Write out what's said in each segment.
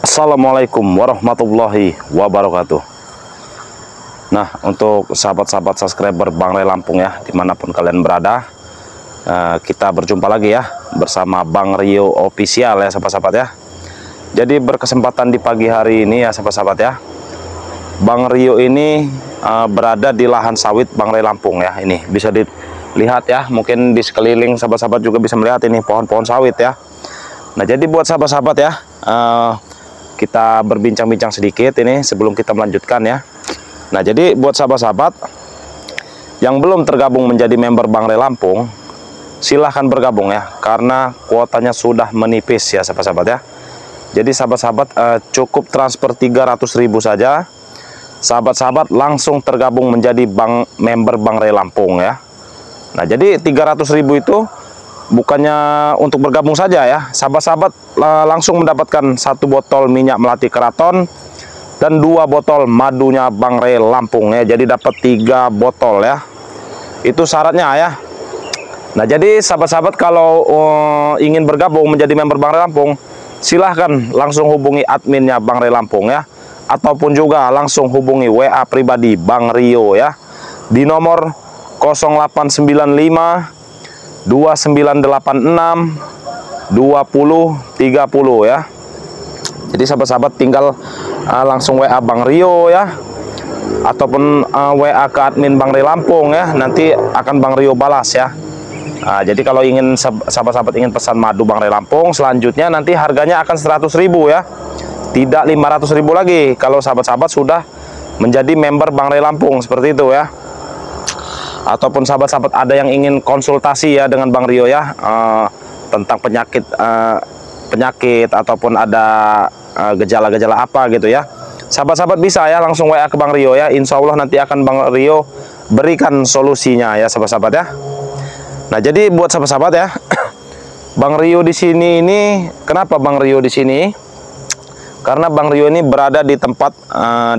Assalamualaikum warahmatullahi wabarakatuh. Nah, untuk sahabat-sahabat subscriber Bang Ray Lampung ya, dimanapun kalian berada, kita berjumpa lagi ya bersama Bang Rio Official ya sahabat-sahabat ya. Jadi berkesempatan di pagi hari ini ya sahabat-sahabat ya, Bang Rio ini berada di lahan sawit Bang Ray Lampung ya. Ini bisa dilihat ya, mungkin di sekeliling sahabat-sahabat juga bisa melihat ini pohon-pohon sawit ya. Nah, jadi buat sahabat-sahabat ya, kita berbincang-bincang sedikit ini sebelum kita melanjutkan ya. Nah, jadi buat sahabat-sahabat yang belum tergabung menjadi member Bang Ray Lampung, silahkan bergabung ya, karena kuotanya sudah menipis ya sahabat-sahabat ya. Jadi sahabat-sahabat cukup transfer 300.000 saja, sahabat-sahabat langsung tergabung menjadi member Bang Ray Lampung ya. Nah, jadi 300.000 itu bukannya untuk bergabung saja ya, sahabat-sahabat langsung mendapatkan 1 botol minyak melati keraton dan 2 botol madunya Bang Ray Lampung ya. Jadi dapat 3 botol ya, itu syaratnya ya. Nah, jadi sahabat-sahabat kalau ingin bergabung menjadi member Bang Ray Lampung, silahkan langsung hubungi adminnya Bang Ray Lampung ya, ataupun juga langsung hubungi WA pribadi Bang Rio ya di nomor 0895 2986 2030 ya. Jadi sahabat-sahabat tinggal langsung WA Bang Rio ya, ataupun WA ke admin Bang Ray Lampung ya, nanti akan Bang Rio balas ya. Nah, jadi kalau ingin sahabat-sahabat ingin pesan madu Bang Ray Lampung, selanjutnya nanti harganya akan 100.000 ya, tidak 500.000 lagi kalau sahabat-sahabat sudah menjadi member Bang Ray Lampung, seperti itu ya. Ataupun sahabat-sahabat ada yang ingin konsultasi ya dengan Bang Rio ya, tentang penyakit ataupun ada gejala-gejala apa gitu ya, sahabat-sahabat bisa ya langsung WA ke Bang Rio ya. Insya Allah nanti akan Bang Rio berikan solusinya ya sahabat-sahabat ya. Nah, jadi buat sahabat-sahabat ya, Bang Rio di sini ini, kenapa Bang Rio di sini? Karena Bang Rio ini berada di tempat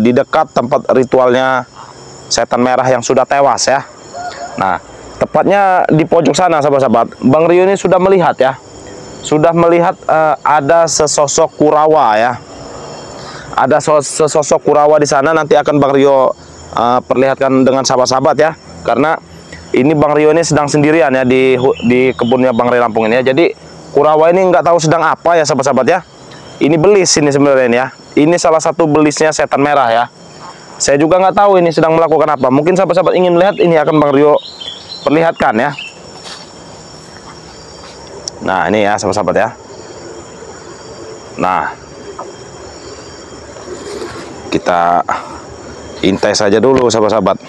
di dekat tempat ritualnya setan merah yang sudah tewas ya. Nah, tepatnya di pojok sana sahabat-sahabat, Bang Rio ini sudah melihat ya, sudah melihat ada sesosok Kurawa ya. Ada sesosok Kurawa di sana, nanti akan Bang Rio perlihatkan dengan sahabat-sahabat ya. Karena ini Bang Rio ini sedang sendirian ya di kebunnya Bang Ray Lampung ini ya. Jadi Kurawa ini nggak tahu sedang apa ya sahabat-sahabat ya. Ini belis ini sebenarnya ya. Ini salah satu belisnya setan merah ya. Saya juga nggak tahu ini sedang melakukan apa. Mungkin sahabat-sahabat ingin melihat, ini akan Bang Rio perlihatkan ya. Nah, ini ya sahabat-sahabat ya. Nah, kita intai saja dulu sahabat-sahabat.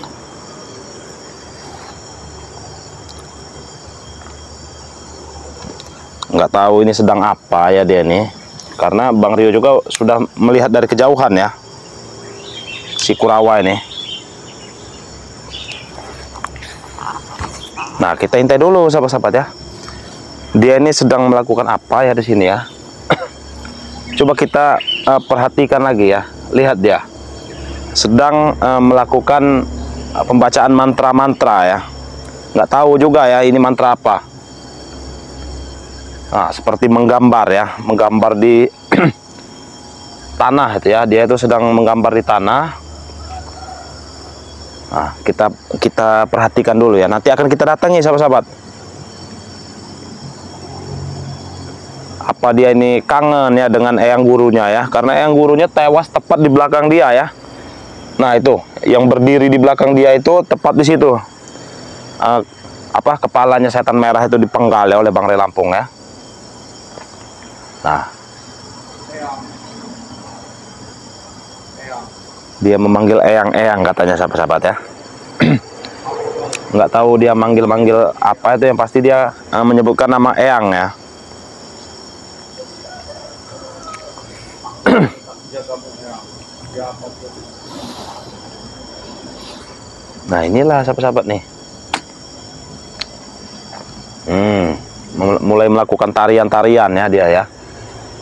Nggak tahu ini sedang apa ya dia nih, karena Bang Rio juga sudah melihat dari kejauhan ya si Kurawa ini. Nah, kita intai dulu sahabat-sahabat ya, dia ini sedang melakukan apa ya di sini ya. Coba kita perhatikan lagi ya, lihat dia sedang melakukan pembacaan mantra-mantra ya. Nggak tahu juga ya ini mantra apa. Nah, seperti menggambar ya, menggambar di tanah itu ya, dia itu sedang menggambar di tanah. Nah, kita perhatikan dulu ya, nanti akan kita datangi sahabat-sahabat. Apa dia ini kangen ya dengan eyang gurunya ya, karena eyang gurunya tewas tepat di belakang dia ya. Nah, itu yang berdiri di belakang dia itu tepat di situ. Kepalanya setan merah itu dipenggal oleh Bang Ray Lampung ya. Nah, dia memanggil eyang-eyang katanya sahabat-sahabat ya. Nggak tahu dia manggil-manggil apa itu, yang pasti dia menyebutkan nama eyang ya. Nah, inilah sahabat-sahabat nih. Mulai melakukan tarian-tarian ya dia ya.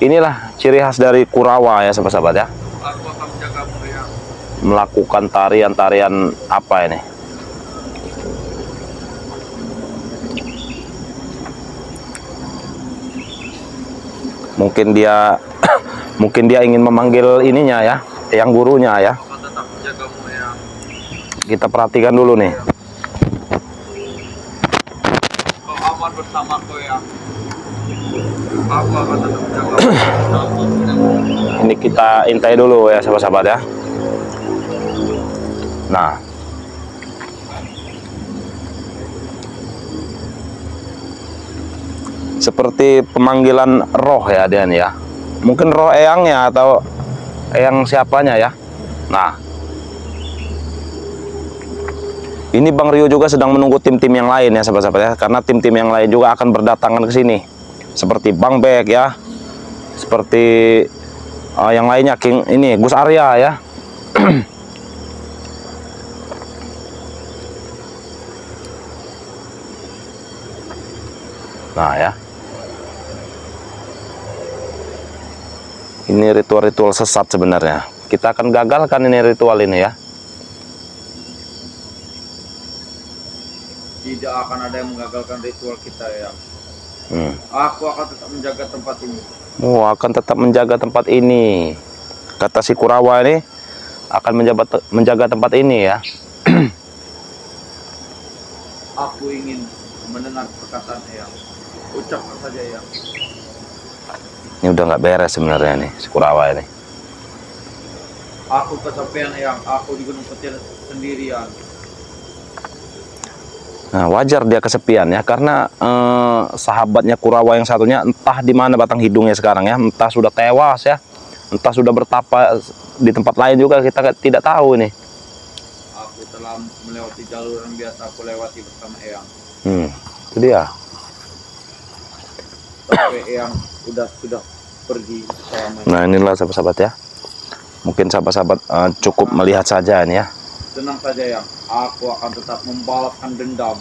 Inilah ciri khas dari Kurawa ya sahabat-sahabat ya. Melakukan tarian-tarian apa ini? Mungkin dia Mungkin dia ingin memanggil ininya ya, yang gurunya ya. Akan tetap menjagamu Eyang. Kita perhatikan dulu nih. Kau aman bersamaku Eyang. Aku akan tetap menjagamu. Ini kita intai dulu ya sahabat-sahabat ya. Nah, seperti pemanggilan roh ya dia nih ya. Mungkin roh eyangnya atau eyang siapanya ya. Nah, ini Bang Rio juga sedang menunggu tim-tim yang lain ya sahabat-sahabat ya. Karena tim-tim yang lain juga akan berdatangan ke sini. Seperti Bang Bek ya. Seperti yang lainnya King ini Gus Arya ya. Nah ya. Ini ritual-ritual sesat sebenarnya. Kita akan gagalkan ini ritual ini ya. Tidak akan ada yang mengagalkan ritual kita ya. Aku akan tetap menjaga tempat ini. Oh, akan tetap menjaga tempat ini. Kata si Kurawa ini akan menjaga tempat ini ya. Aku ingin mendengar perkataan Eyang. Ucapkan saja Eyang. Ini udah nggak beres sebenarnya nih si Kurawa ini. Aku kesepian Eyang. Aku di Gunung Petir sendirian. Nah, wajar dia kesepian ya karena sahabatnya Kurawa yang satunya entah di mana batang hidungnya sekarang ya, entah sudah tewas ya, entah sudah bertapa di tempat lain juga kita tidak tahu ini. Aku telah melewati jalur yang biasa aku lewati bersama Eyang. Itu dia. Tapi Eyang sudah pergi selamanya. Nah, inilah sahabat-sahabat ya. Mungkin sahabat-sahabat cukup melihat saja ini ya. Tenang saja Eyang. Aku akan tetap membalaskan dendam.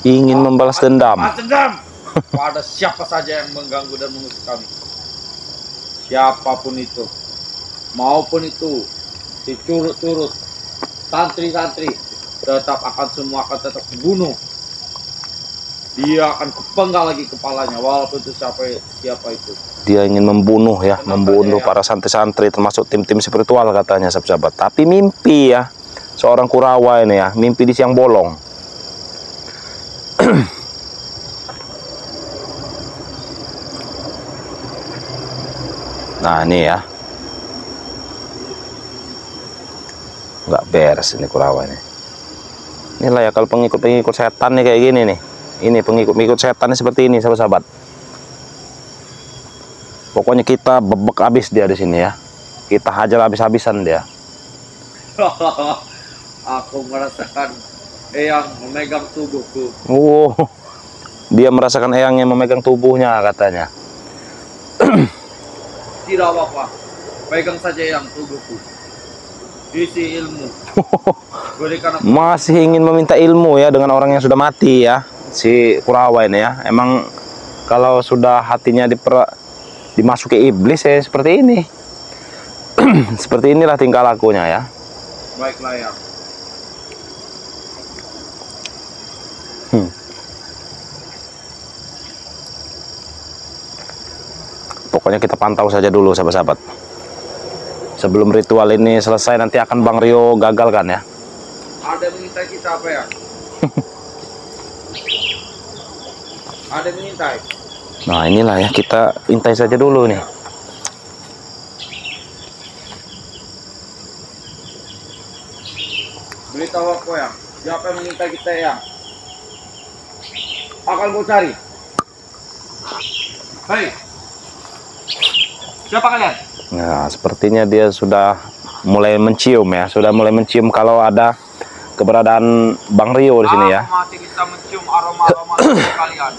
Ingin membalas dendam. Dendam pada siapa saja yang mengganggu dan mengusik kami. Siapapun itu, maupun itu si curut-curut, santri-santri, semua akan tetap dibunuh. Dia akan kupenggal lagi kepalanya, walaupun itu siapa itu. Dia ingin membunuh ya, membunuh para santri-santri termasuk tim-tim spiritual katanya sahabat-sahabat. Tapi mimpi ya, seorang Kurawa ini ya, mimpi di siang bolong. Nah ini ya, nggak beres ini Kurawa ini. Inilah ya kalau pengikut-pengikut setan nih kayak gini nih. Ini pengikut-pengikut setan nih seperti ini sahabat-sahabat. Pokoknya kita bebek habis dia di sini ya. Kita hajar habis-habisan dia. Aku merasakan Eyang memegang tubuhku. Oh, dia merasakan eyang yang memegang tubuhnya katanya. Tidak apa-apa, pegang saja Eyang tubuhku. Isi ilmu. Berikan aku. Masih ingin meminta ilmu ya dengan orang yang sudah mati ya, si Kurawa ini ya. Emang kalau sudah hatinya dimasuki iblis ya seperti ini. Seperti inilah tingkah lakunya ya. Baiklah Eyang. Pokoknya kita pantau saja dulu sahabat-sahabat. Sebelum ritual ini selesai nanti akan Bang Rio gagal kan ya. Ada yang mengintai kita apa ya? Ada yang mengintai. Nah inilah ya, kita intai saja dulu nih. Beritahu aku ya, siapa yang mengintai kita ya? Akan gue cari. Hei, siapa kalian? Nah sepertinya dia sudah mulai mencium ya, sudah mulai mencium kalau ada keberadaan Bang Rio di sini ya. Aku masih bisa mencium aroma-aroma kalian.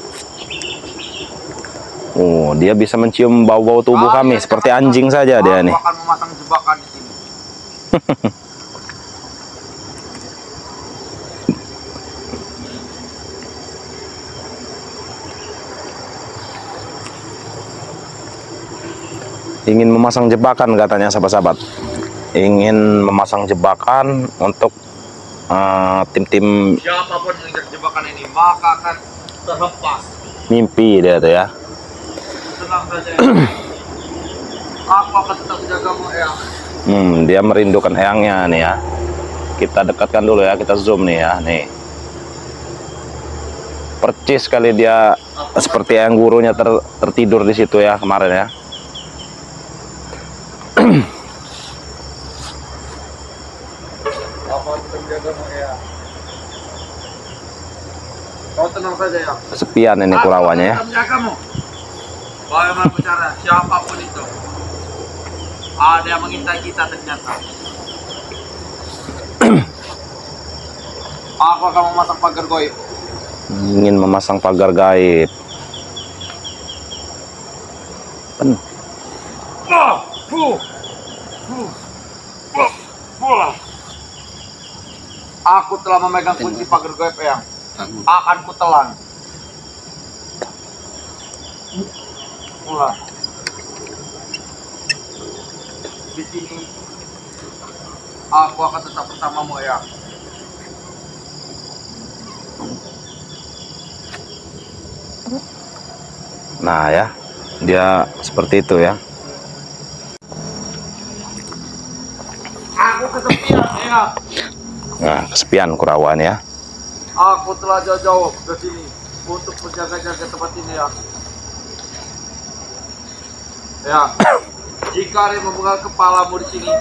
Oh, dia bisa mencium bau-bau tubuh kami seperti anjing saja dia nih. Aku akan memasang jebakan di sini. Ingin memasang jebakan katanya sahabat-sahabat. Ingin memasang jebakan untuk tim-tim Siapapun yang menginjak jebakan ini maka akan terhempas. mimpi dia tuh ya. Tenang saja. Aku akan tetap menjagamu, Eyang. Dia merindukan eyangnya nih ya. Kita dekatkan dulu ya, kita zoom nih ya, nih. Percis sekali dia, seperti eyang gurunya tertidur di situ ya kemarin ya. Aku akan tetap menjagamu, Eyang. Kau tenang saja, Eyang. Kesepian ini Kurawanya ya. Aku akan tetap menjagamu. Bagaimana bicara siapapun itu, ada yang mengintai kita ternyata. Aku akan memasang pagar goib. Ingin memasang pagar gaib. Aku telah memegang kunci pagar goib yang akan kutelan. Mulai. Di sini aku akan tetap bersamamu ya. Nah ya, dia seperti itu ya. Aku kesepian ya. Nah, kesepian Kurawan ya. Aku telah jauh-jauh ke sini untuk menjaga-jaga tempat ini ya. Ya, jika Re memegang kepalamu di sini,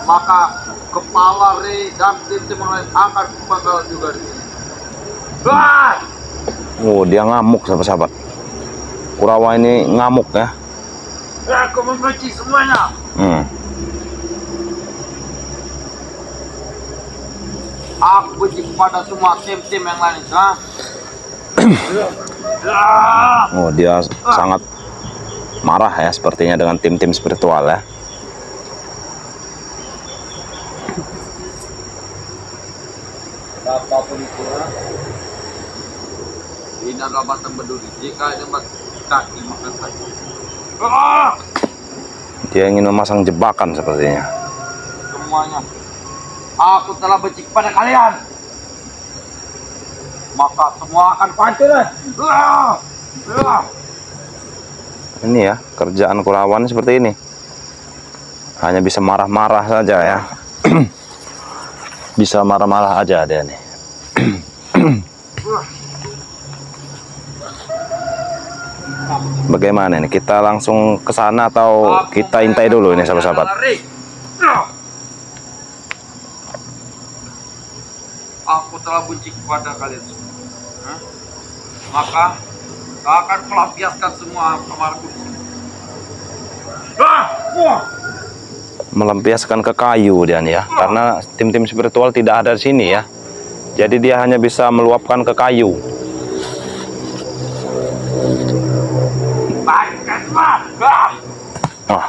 maka kepala Re dan tim-tim yang lain akan kupenggal juga di sini. Wah! Oh, dia ngamuk sahabat-sahabat. Kurawa ini ngamuk ya. Aku membenci semuanya. Aku benci kepada semua tim-tim yang lain. Oh, dia sangat marah ya sepertinya dengan tim-tim spiritual ya. Apapun itu, ini adalah batang berduri. Jika ini kaki maka kaki. Dia ingin memasang jebakan sepertinya. Semuanya. Aku telah benci kepada kalian. Maka semua akan hancur. Ini ya, kerjaan Kurawan seperti ini. Hanya bisa marah-marah saja ya. Bisa marah-marah aja dia nih. Bagaimana nih? Kita langsung ke sana atau kita intai dulu ini sahabat-sahabat? Aku telah benci kepada kalian semua. Maka akan melampiaskan semua amarku. Melampiaskan ke kayu dia nih ya, karena tim-tim spiritual tidak ada di sini ya. Jadi dia hanya bisa meluapkan ke kayu. Oh,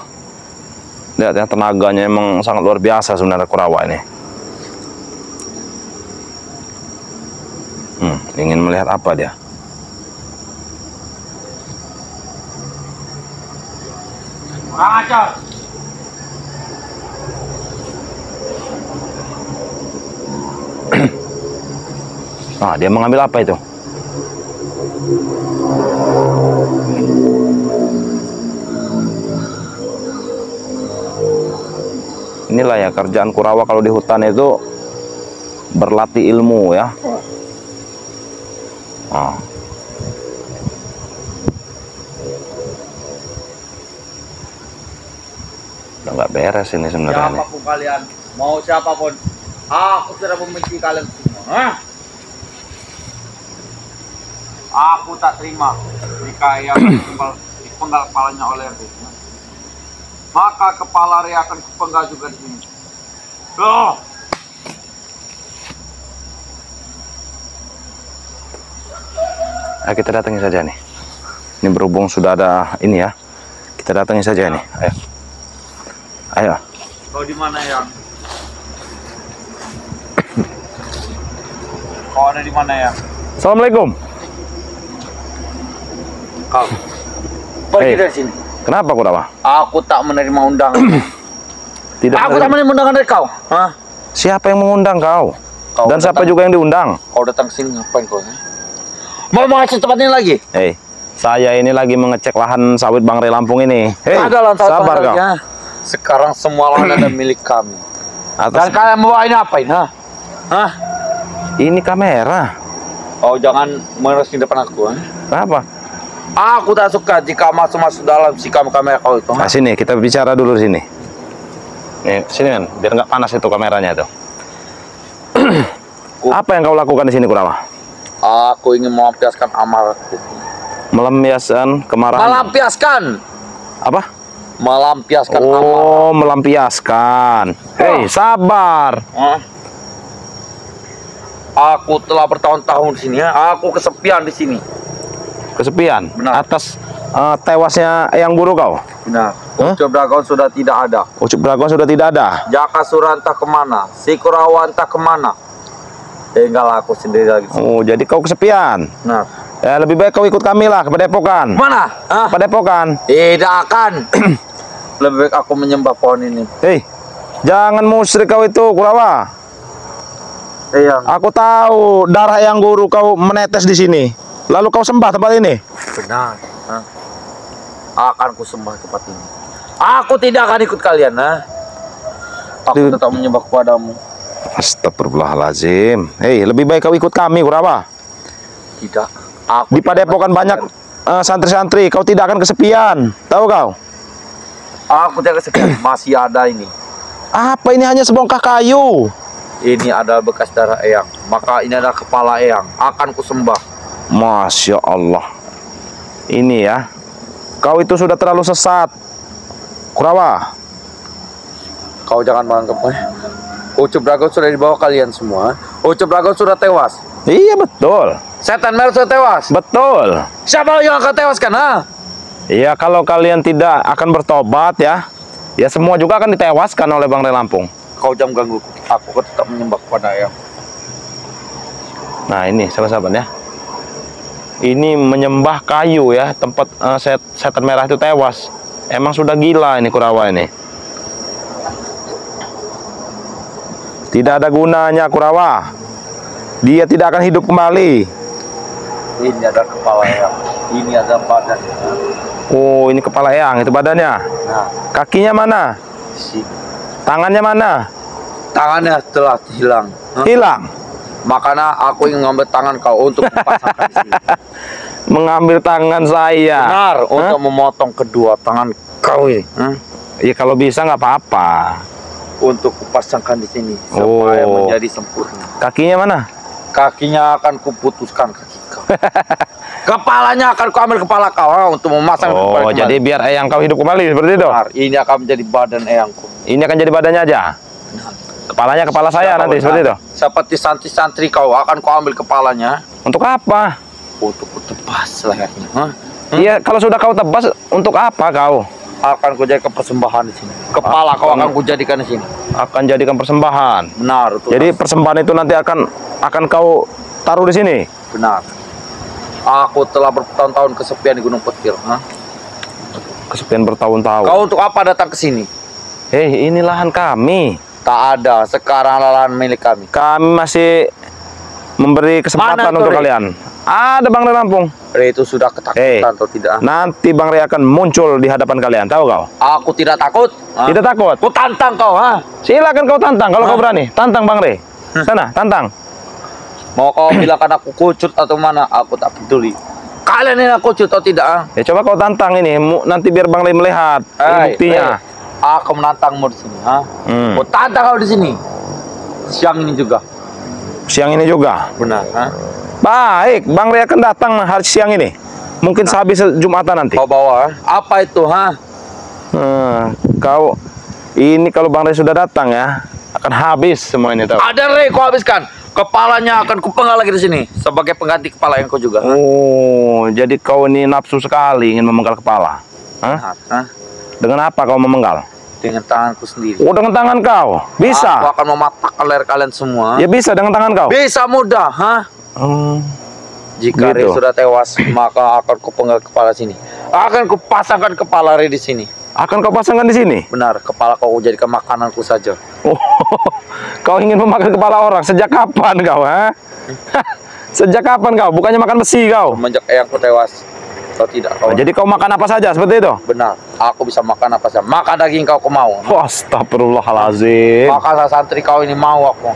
lihat ya, tenaganya emang sangat luar biasa sebenarnya Kurawa ini. Ingin melihat apa dia? Kurang ajar. Dia mengambil apa itu? Inilah ya kerjaan Kurawa kalau di hutan itu berlatih ilmu ya. Udah nggak beres ini sebenarnya. Siapapun kalian, mau siapapun, aku sudah membenci kalian semua. Aku tak terima jika yang dipenggal kepalanya oleh Re. Maka kepala Re akan kupenggal juga di sini. Kita datangi saja nih. Ini berhubung sudah ada ini ya. Kita datangi saja nih. Ayo. Ayo. Kau di mana yang? Kau ada di mana ya? Assalamualaikum. Kau pergi dari sini. Kenapa Kurawa? Aku tak menerima undangan. Tidak. Aku tak menerima undangan dari kau. Siapa yang mengundang kau? Dan siapa juga yang diundang? Kau datang sini ngapain kau? Mau mengecek tempat ini lagi? Saya ini lagi mengecek lahan sawit Bang Re Lampung ini. Hei, sabar kau. Sekarang semua lahan ada milik kami. Dan Atas kalian bawa ini apain, ha? Hah? ini kamera. Oh, jangan meres di depan aku, ha? Kenapa? Aku tak suka jika masuk-masuk dalam sikam kamera kau itu, ha? Nah, sini kita bicara dulu sini. Nih, sini kan, biar nggak panas itu kameranya itu. Apa yang kau lakukan di sini, Kurawa? Aku ingin melampiaskan amarahku. Melampiaskan kemarahan. Melampiaskan! Apa? Melampiaskan amarah. Oh, melampiaskan. Hei, sabar. Hah? Aku telah bertahun-tahun di sini, ya. Aku kesepian di sini. Kesepian. Benar. Atas tewasnya Eyang Guru kau. Benar. Hah? Ucup Dragon sudah tidak ada. Ucup Dragon sudah tidak ada. Jaka Sura entah kemana. Si Kurawa entah kemana. Tinggal aku sendiri lagi. Oh, jadi kau kesepian. Nah, Ya, lebih baik kau ikut kami lah ke Padepokan. mana? Hah? Padepokan. Tidak akan. Lebih baik aku menyembah pohon ini. Hei, jangan musyrik kau itu, Kurawa. Eyang. Aku tahu darah Eyang Guru kau menetes di sini. Lalu kau sembah tempat ini. Benar. Hah? Akan ku sembah tempat ini. Aku tidak akan ikut kalian, ha? Aku tetap menyembah kepadamu. Astagfirullahaladzim. Hei, lebih baik kau ikut kami, Kurawa. Tidak. Aku Di Padepokan banyak santri-santri. Kau tidak akan kesepian. Tahu kau? Aku tidak kesepian. Masih ada ini. Apa ini hanya sebongkah kayu? Ini adalah bekas darah Eyang. Maka ini adalah kepala Eyang. Akan ku sembah. Masya Allah. Ini ya. Kau itu sudah terlalu sesat, Kurawa. Kau jangan menganggap, Ucup Dragon sudah dibawa kalian semua. Ucup Dragon sudah tewas. Iya betul. Setan merah sudah tewas. Betul. Siapa yang akan tewaskan, ha? Iya, kalau kalian tidak akan bertobat ya, ya semua juga akan ditewaskan oleh Bang Rey Lampung. Kau jangan ganggu. Aku tetap menyembah kepada Eyang. Nah ini sahabat-sahabat ya. Ini menyembah kayu ya, tempat setan merah itu tewas. Emang sudah gila ini Kurawa ini. Tidak ada gunanya Kurawa. Dia tidak akan hidup kembali. Ini adalah kepala Eyang. Ini adalah badan. Oh, ini kepala Eyang, itu badannya. Nah, Kakinya mana? si Tangannya mana? tangannya telah hilang. Hah? Hilang. Makanya aku ingin mengambil tangan kau untuk dipasangkan di sini. Mengambil tangan saya. Benar, Hah? untuk memotong kedua tangan kau ini. Ya kalau bisa nggak apa-apa. Untuk kupasangkan di sini supaya Oh. menjadi sempurna. Kakinya mana? Kakinya akan kuputuskan kaki kau. Kepalanya akan kuambil kepala kau, ha, untuk memasang Oh, kembali. jadi biar Eyang kau hidup kembali seperti itu. Benar, ini akan menjadi badan Eyangku. Ini akan jadi badannya aja. Kepalanya kepala saya nanti seperti itu. Seperti santri-santri kau akan kuambil kepalanya Untuk apa? untuk kutebas lehernya. Ha? Iya, kalau sudah kau tebas, untuk apa kau? Akan kujadikan persembahan di sini. Kepala kau akan kujadikan di sini. Akan jadikan persembahan. Benar, itu. Jadi persembahan itu nanti akan kau taruh di sini. Benar. Aku telah bertahun-tahun kesepian di Gunung Petir. Ha? Kesepian bertahun-tahun. Kau untuk apa datang ke sini? Hei, ini lahan kami. Tak ada. Sekarang lahan milik kami. Kami masih memberi kesempatan Mana itu, untuk Rey? kalian. Ada Bang Rey Lampung. Itu sudah ketakutan atau tidak? Nanti Bang Rey akan muncul di hadapan kalian. Tahu kau? Aku tidak takut. Ha? Tidak takut. Ku tantang kau, ha? Silakan kau tantang kalau Hah? kau berani. Tantang Bang Rey. Sana, tantang. Mau kau bilangkan aku kucut atau mana? Aku tak peduli. Kalian ini kucut atau tidak? Ha? Ya coba kau tantang ini. Nanti biar Bang Rey melihat ini buktinya. Aku menantangmu di sini, ha? Ku tantang kau di sini. Siang ini juga. Siang ini juga. Benar, ha? Baik, Bang Rey akan datang hari siang ini. Mungkin sehabis Jumatan nanti. Kau bawa, ha? Apa itu, ha? Kau ini kalau Bang Rey sudah datang ya, akan habis semua ini tahu. Ada Rey, kau habiskan. Kepalanya akan kupenggal lagi di sini sebagai pengganti kepala yang kau juga. Ha? Oh, jadi kau ini nafsu sekali ingin memenggal kepala. Hah? Benar, ha? Dengan apa kau memenggal? Dengan tanganku sendiri. Oh, dengan tangan kau. Aku Bisa. akan mematahkan leher kalian semua. Ya bisa dengan tangan kau. Bisa mudah, ha? Jika Gitu. Rey sudah tewas, maka akan kupenggal kepala sini. Akan kupasangkan kepala Rey di sini. Akan kau pasangkan di sini. Benar, kepala kau jadikan makananku saja. Oh, kau ingin memakan kepala orang sejak kapan kau, ha? Sejak kapan kau? Bukannya makan besi kau? Semenjak Eyangku tewas. Kau tidak, kawan. Jadi kau makan apa saja seperti itu? Benar, aku bisa makan apa saja. Makan daging kau mau. Astagfirullahalazim. Maka santri kau ini mau aku.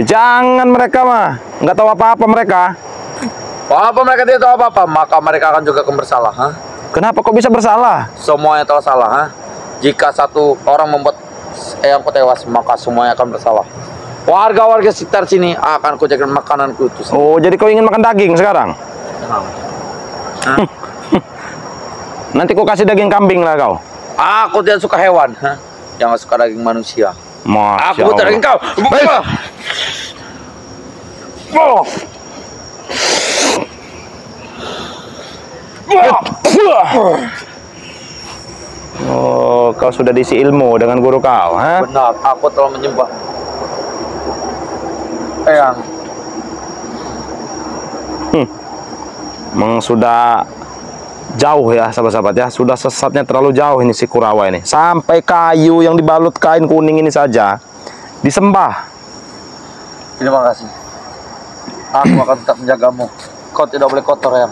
Jangan, mereka mah nggak tahu apa-apa mereka. Apa mereka tidak tahu apa-apa, maka mereka akan juga akan bersalah. Kenapa kok bisa bersalah? Semuanya telah salah. Jika satu orang membuat eyangku tewas, maka semuanya akan bersalah. Warga-warga sekitar sini akan kujaga makananku itu. Oh, jadi kau ingin makan daging sekarang? Nanti kau kasih daging kambing lah kau. Aku tidak suka hewan, jangan suka daging manusia. Masya Aku butuh daging kau. Oh, kau sudah diisi ilmu dengan guru kau, ha? Benar, aku telah menyembah eyang. Memang sudah jauh ya sahabat-sahabat ya, sudah sesatnya terlalu jauh ini si Kurawa ini. Sampai kayu yang dibalut kain kuning ini saja disembah. Terima kasih. Aku akan tetap menjagamu. Kau tidak boleh kotor, eyang.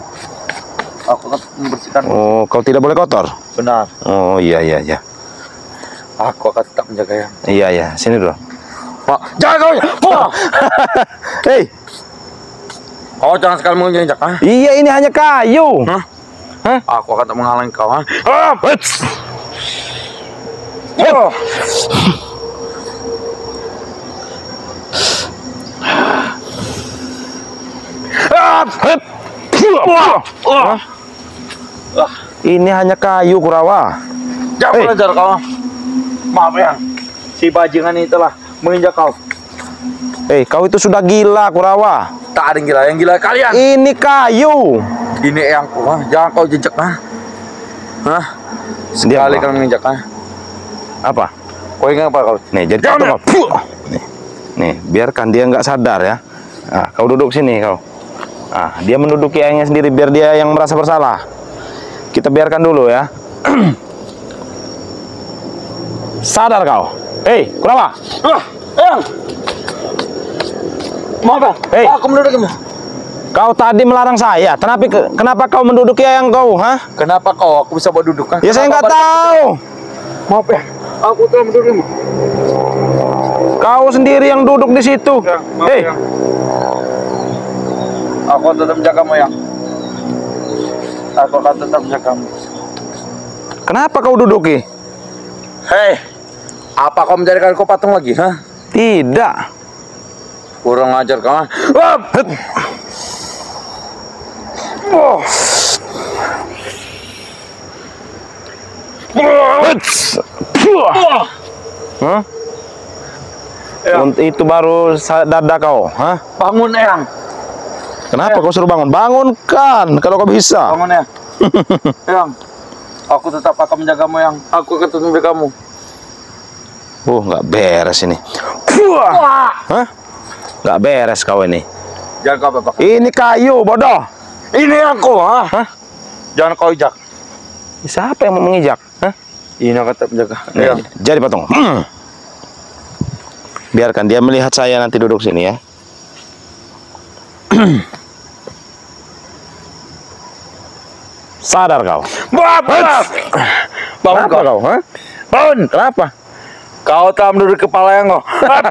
Aku akan membersihkan. Oh, kau tidak boleh kotor? Benar. Oh, iya. Aku akan tetap menjaga eyang. Iya, sini dulu. Pak, jangan kau. Pak. Hei, Kau jangan sekali menginjak, iya ini hanya kayu. Hah? Aku akan tak menghalangi kau, Ini hanya kayu, Kurawa. Jangan belajar kau. Maaf ya, si bajingan itulah menginjak kau. Kau itu sudah gila, Kurawa. Tak ada yang gila kalian. Ini kayu. Ini eyangku, jangan kau jejak, sekali kau menginjak, Apa? Kau ingat apa kau? Nih, jadi Jangan. kau. Nih, biarkan dia nggak sadar ya. Nah, kau duduk sini kau. Ah, dia menduduki ayahnya sendiri biar dia yang merasa bersalah. Kita biarkan dulu ya. Sadar kau. Kurawa. Eyang. Maaf ya, Hei. aku mendudukimu. Kau tadi melarang saya. Kenapa kau menduduki ayang kau, ha? Kenapa kau? Aku bisa berduduk, Ya saya nggak tahu. Maaf ya, aku telah mendudukimu. Kau sendiri yang duduk di situ. Ya. Aku tetap menjagamu, ya. Aku akan tetap menjagamu. Kenapa kau duduki? Hei, apa kau menjadikan kau patung lagi, Tidak. Kurang ajar kau, Hah? Itu baru dada kau, ha? Bangun, eyang. Kenapa kau suruh bangun? Bangunkan kalau kau bisa. Bangun, eyang. Eyang, aku tetap akan menjagamu, eyang. Aku akan tetap menjagamu. Nggak beres ini. Hah? Nggak beres kau ini. Jangan kau bapak. Ini kayu, bodoh. Ini aku, Hah? Jangan kau ijak. Siapa yang mau mengijak? Hah? Ini akan tetap menjaga. Nih, Eyang. jadi patung. Biarkan dia melihat saya nanti duduk sini ya. Sadar kau. Bangun kau. Ha? Bangun. Kenapa? Kau telah menduduki kepala yang kau. Hah?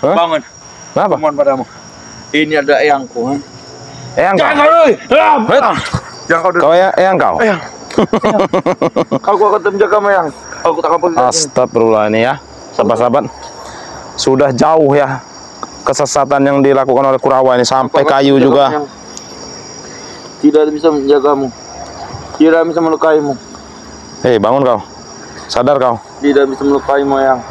Bangun. Kenapa? Mohon padamu. Ini ada eyangku. Eyang kau. Jangan kau duduk. Kau eyang kau. Eyang. Aku akan tetap menjagamu, eyang. Aku tak akan pergi. Astagfirullah ini ya, sahabat-sahabat. Sudah jauh ya kesesatan yang dilakukan oleh Kurawa ini, sampai kayu juga. Tidak bisa menjagamu. Tidak bisa melukaimu. Bangun kau. Sadar kau. Tidak bisa melukaimu, eyang.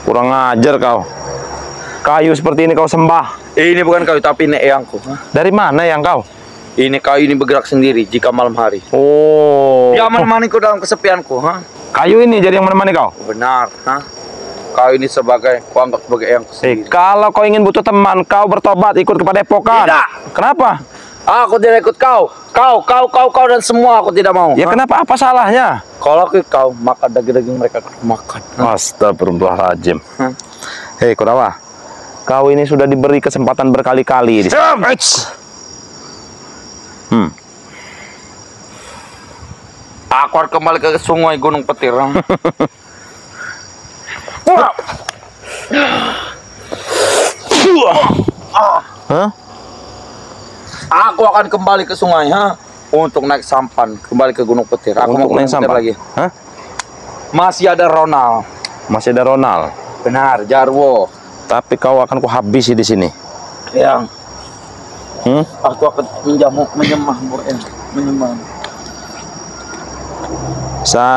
Kurang ajar kau. Kayu seperti ini kau sembah. Ini bukan kayu, tapi ini eyangku. Dari mana yang kau? Ini kayu ini bergerak sendiri jika malam hari. Dia menemaniku dalam kesepianku. Kayu ini jadi yang menemani kau? Benar. Kayu ini kuanggap sebagai eyangku sendiri. Kalau kau ingin butuh teman, kau bertobat ikut kepada Epokan. Tidak. Kenapa? Aku tidak ikut kau. Kau dan semua aku tidak mau. Ya kenapa? Apa salahnya? Kalau aku ikut kau, maka daging-daging mereka aku makan. Astagfirullahaladzim. Hei Kurawa, kau ini sudah diberi kesempatan berkali-kali. Aku harus kembali ke sungai Gunung Petir. Hah? Aku akan kembali ke sungai, untuk naik sampan, kembali ke Gunung Petir. Aku mau naik naik sampan lagi. Hah? Masih ada Ronald. Masih ada Ronald. Benar, Jarwo. Tapi kau akan kuhabisi di sini. Yang aku akan menyemah.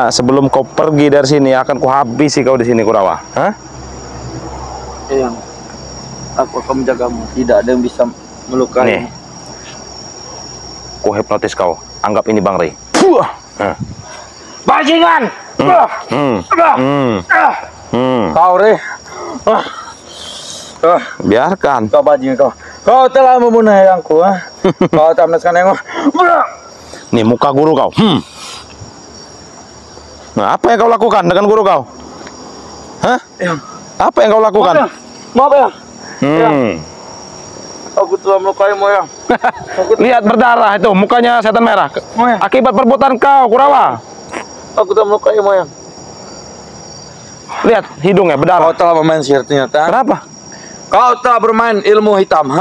Sebelum kau pergi dari sini akan kuhabisi kau di sini Kurawa. Hah? Yang aku akan menjagamu. Tidak ada yang bisa melukai. Nih. Ku hipnotis kau. Anggap ini Bang Rey. Bajingan. Kau Rey. Biarkan. Kau bajingan kau. Kau telah membunuh ayahku. Kau telah menaskan ayahku. Nih muka guru kau. Nah, apa yang kau lakukan dengan guru kau? Hah? Apa yang kau lakukan? Maaf ya. Aku telah melukaimu ya. Lihat berdarah itu, mukanya setan merah. Akibat perbuatan kau, Kurawa. Aku telah melukaimu ya. Lihat hidungnya berdarah. Kau telah bermain sihir ternyata. Kenapa? Kau telah bermain ilmu hitam,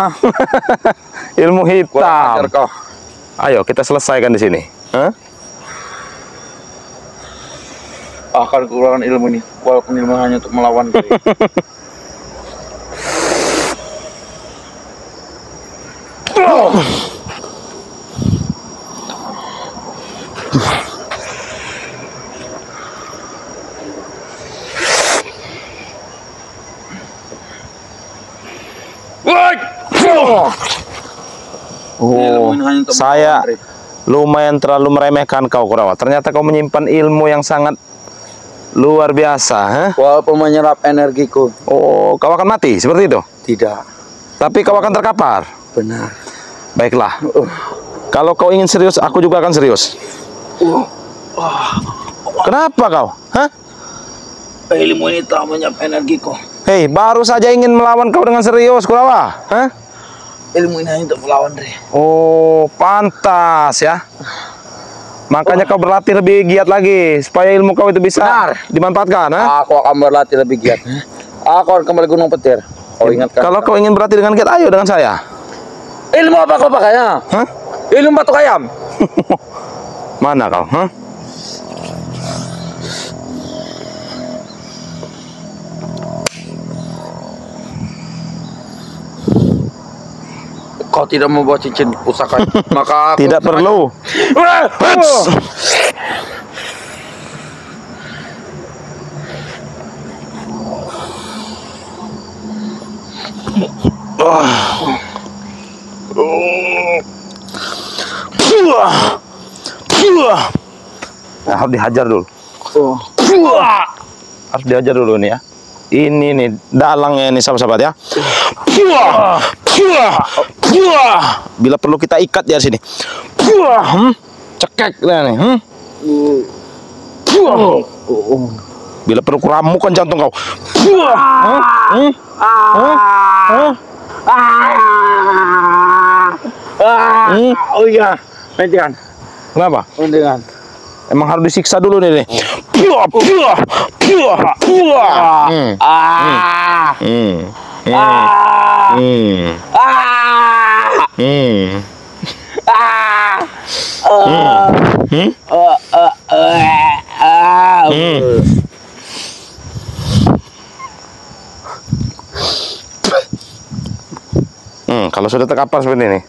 Ilmu hitam. Kau. Ayo kita selesaikan di sini. Akan kekurangan ilmu ini, walaupun ilmu hanya untuk melawan. Saya lumayan terlalu meremehkan kau Kurawa. Ternyata kau menyimpan ilmu yang sangat luar biasa. Walaupun menyerap energiku. Oh, kau akan mati seperti itu? Tidak. Tapi kau akan terkapar. Benar. Baiklah. Kalau kau ingin serius, aku juga akan serius. Kenapa kau? Ilmu ini telah menyerap energiku. Hei, baru saja ingin melawan kau dengan serius, Kurawa. Ilmu ini hanya untuk melawan, Re. Oh, pantas ya. Makanya kau berlatih lebih giat lagi supaya ilmu kau itu bisa dimanfaatkan. Aku akan berlatih lebih giat. Aku akan kembali Gunung Petir. Kau ingatkan. Kalau kau ingin berlatih dengan giat, ayo dengan saya. Ilmu apa kau pakainya? Ilmu batuk ayam. Mana kau? Kau tidak membawa cincin pusaka, maka aku tidak perlu. Nah, harus dihajar dulu. Harus dihajar dulu nih ya. Ini nih dalangnya ini sahabat-sahabat ya. Bila perlu kita ikat di sini. Cekek nih. Bila perlu kuramukan jantung kau. Oh iya, hentikan. Kenapa? Hentikan. Emang harus disiksa dulu nih. Kalau sudah terkapar seperti ini,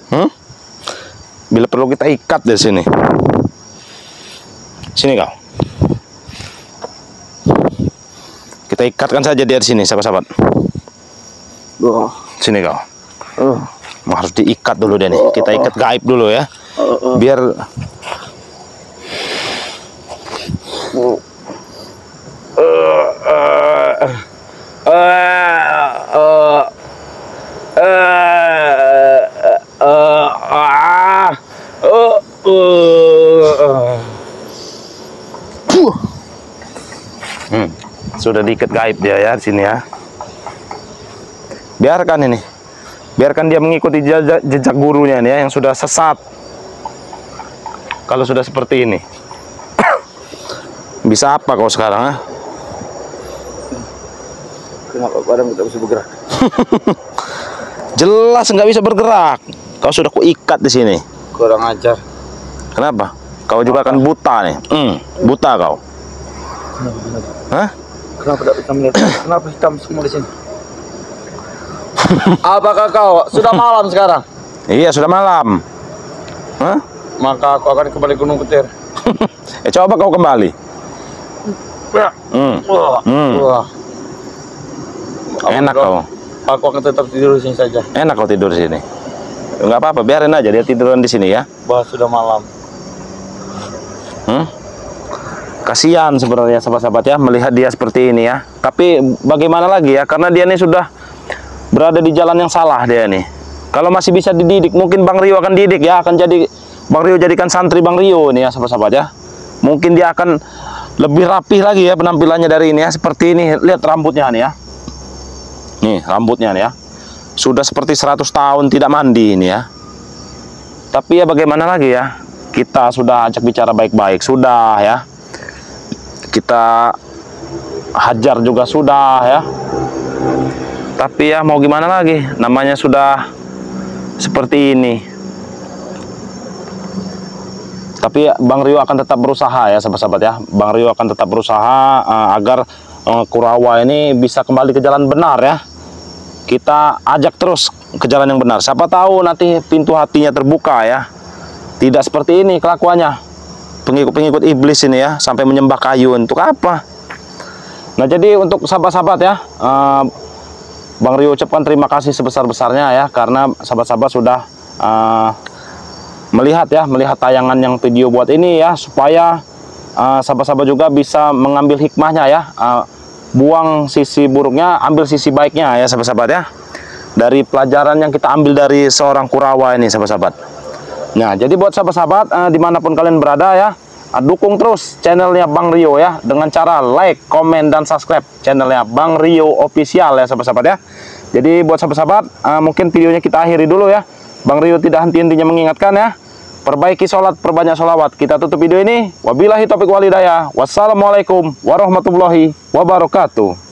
bila perlu kita ikat dari sini. Sini kau. Kita ikatkan saja di sini, sahabat-sahabat. Sini kau. Harus diikat dulu deh nih. Kita ikat gaib dulu ya. Biar Sudah diikat gaib dia ya di sini ya. Biarkan ini. Biarkan dia mengikuti jejak gurunya nih ya, yang sudah sesat. Kalau sudah seperti ini. Bisa apa kau sekarang, ha? Kenapa badan tidak bisa bergerak? Jelas nggak bisa bergerak. Kau sudah kuikat di sini. Kurang ajar. Kenapa? Kau juga akan buta nih. Buta kau. Hah? Kenapa tidak bisa melihat? Kenapa hitam semua di sini? Apakah kau sudah malam sekarang? Iya, sudah malam. Hah? Maka aku akan kembali Gunung Petir. Coba kau kembali. Wah. Enak kau. Aku akan tetap tidur di sini saja. Enak kau tidur di sini. Enggak apa-apa, biarin aja dia tiduran di sini ya. Bah, sudah malam. Kasihan sebenarnya sahabat-sahabat ya melihat dia seperti ini ya. Tapi bagaimana lagi ya, karena dia ini sudah berada di jalan yang salah dia nih. Kalau masih bisa dididik, mungkin Bang Rio akan didik ya, akan jadi Bang Rio jadikan santri Bang Rio nih ya sahabat-sahabat ya. Mungkin dia akan lebih rapih lagi ya penampilannya dari ini ya. Seperti ini, lihat rambutnya nih ya. Nih rambutnya nih ya. Sudah seperti 100 tahun tidak mandi ini ya. Tapi ya bagaimana lagi ya, kita sudah ajak bicara baik-baik, sudah ya. Kita hajar juga sudah ya. Tapi ya mau gimana lagi, namanya sudah seperti ini. Tapi ya, Bang Rio akan tetap berusaha ya sahabat-sahabat ya. Bang Rio akan tetap berusaha agar Kurawa ini bisa kembali ke jalan benar ya. Kita ajak terus ke jalan yang benar. Siapa tahu nanti pintu hatinya terbuka ya. Tidak seperti ini kelakuannya. Pengikut-pengikut iblis ini ya, sampai menyembah kayu. Untuk apa? Nah, jadi untuk sahabat-sahabat ya, Bang Rio ucapkan terima kasih sebesar-besarnya ya, karena sahabat-sahabat sudah melihat tayangan yang video buat ini ya, supaya sahabat-sahabat juga bisa mengambil hikmahnya ya. Buang sisi buruknya, ambil sisi baiknya ya sahabat-sahabat ya, dari pelajaran yang kita ambil dari seorang Kurawa ini sahabat-sahabat. Nah, jadi buat sahabat-sahabat dimanapun kalian berada ya, dukung terus channelnya Bang Rio ya, dengan cara like, komen, dan subscribe channelnya Bang Rio Official ya sahabat-sahabat ya. Jadi buat sahabat-sahabat, mungkin videonya kita akhiri dulu ya. Bang Rio tidak henti-hentinya mengingatkan ya, perbaiki sholat, perbanyak sholawat. Kita tutup video ini. Wabillahi taufiq wal hidayah. Wassalamualaikum warahmatullahi wabarakatuh.